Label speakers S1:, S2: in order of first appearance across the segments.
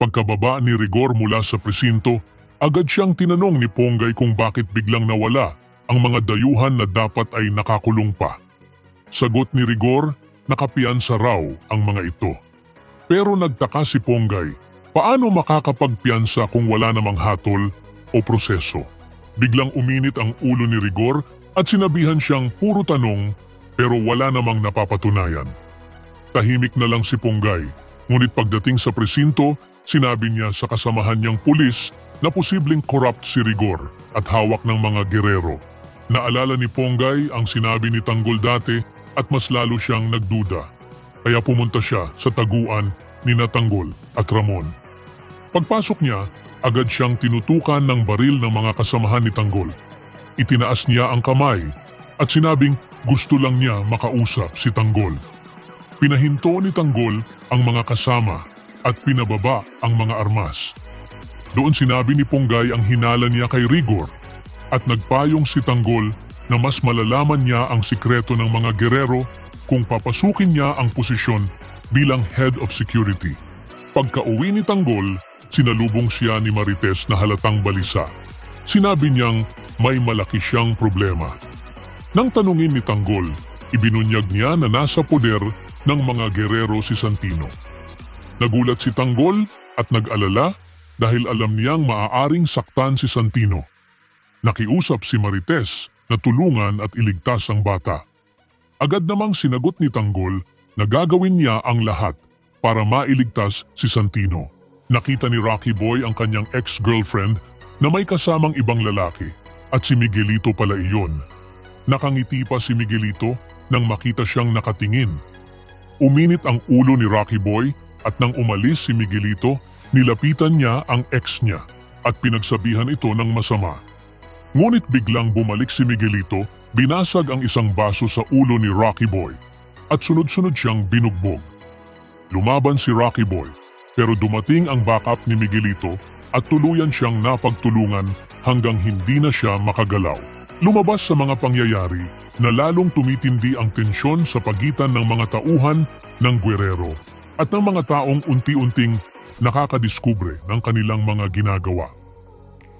S1: Pagkababa ni Rigor mula sa presinto, agad siyang tinanong ni Ponggay kung bakit biglang nawala ang mga dayuhan na dapat ay nakakulong pa. Sagot ni Rigor, nakapiyansa raw ang mga ito. Pero nagtaka si Ponggay, paano makakapagpiyansa kung wala namang hatol o proseso? Biglang uminit ang ulo ni Rigor at sinabihan siyang puro tanong pero wala namang napapatunayan. Tahimik na lang si Ponggay, ngunit pagdating sa presinto, sinabi niya sa kasamahan niyang pulis na posibleng corrupt si Rigor at hawak ng mga gerero. Naalala ni Ponggay ang sinabi ni Tanggol dati at mas lalo siyang nagduda. Kaya pumunta siya sa taguan ni Tanggol at Ramon. Pagpasok niya, agad siyang tinutukan ng baril ng mga kasamahan ni Tanggol. Itinaas niya ang kamay at sinabing gusto lang niya makausap si Tanggol. Pinahinto ni Tanggol ang mga kasama at pinababa ang mga armas. Doon sinabi ni Ponggay ang hinala niya kay Rigor at nagpayong si Tanggol na mas malalaman niya ang sikreto ng mga gerero kung papasukin niya ang posisyon bilang head of security. Pagka-uwi ni Tanggol, sinalubong siya ni Marites na halatang balisa. Sinabi niyang may malaki siyang problema. Nang tanungin ni Tanggol, ibinunyag niya na nasa poder ng mga gerero si Santino. Nagulat si Tanggol at nag-alala dahil alam niyang maaaring saktan si Santino. Nakiusap si Marites na tulungan at iligtas ang bata. Agad namang sinagot ni Tanggol na gagawin niya ang lahat para mailigtas si Santino. Nakita ni Rocky Boy ang kanyang ex-girlfriend na may kasamang ibang lalaki at si Miguelito pala iyon. Nakangiti pa si Miguelito nang makita siyang nakatingin. Uminit ang ulo ni Rocky Boy at nang umalis si Miguelito, nilapitan niya ang ex niya at pinagsabihan ito ng masama. Ngunit biglang bumalik si Miguelito, binasag ang isang baso sa ulo ni Rocky Boy at sunod-sunod siyang binugbog. Lumaban si Rocky Boy pero dumating ang backup ni Miguelito at tuluyan siyang napagtulungan hanggang hindi na siya makagalaw. Lumabas sa mga pangyayari na lalong tumitindi ang tensyon sa pagitan ng mga tauhan ng gwerero at ng mga taong unti-unting nakakadiskubre ng kanilang mga ginagawa.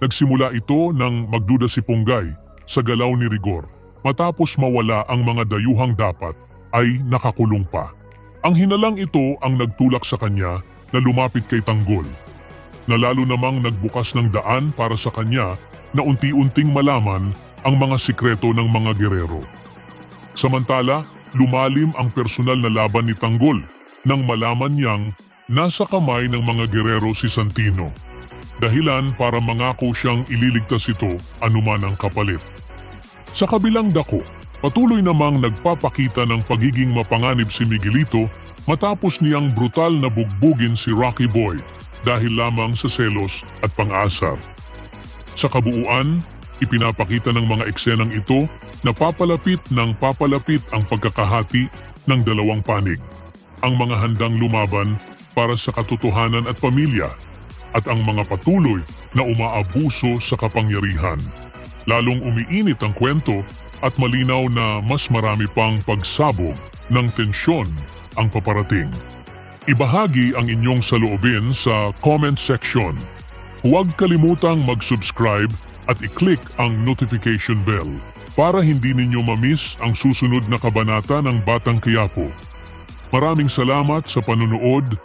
S1: Nagsimula ito nang magduda si Ponggay sa galaw ni Rigor matapos mawala ang mga dayuhang dapat ay nakakulong pa. Ang hinalang ito ang nagtulak sa kanya na lumapit kay Tanggol, na lalo namang nagbukas ng daan para sa kanya na unti-unting malaman ang mga sikreto ng mga gerero. Samantala, lumalim ang personal na laban ni Tanggol nang malaman niyang nasa kamay ng mga gerero si Santino. Dahilan para mangako siyang ililigtas ito anuman ang kapalit. Sa kabilang dako, patuloy namang nagpapakita ng pagiging mapanganib si Miguelito matapos niyang brutal na bugbugin si Rocky Boy dahil lamang sa selos at pang-asar. Sa kabuuan, ipinapakita ng mga eksenang ito na papalapit ang pagkakahati ng dalawang panig. Ang mga handang lumaban para sa katotohanan at pamilya at ang mga patuloy na umaabuso sa kapangyarihan. Lalong umiinit ang kwento at malinaw na mas marami pang pagsabog ng tensyon ang paparating. Ibahagi ang inyong saloobin sa comment section. Huwag kalimutang mag-subscribe at i-click ang notification bell para hindi ninyo ma-miss ang susunod na kabanata ng Batang Quiapo. Maraming salamat sa panunood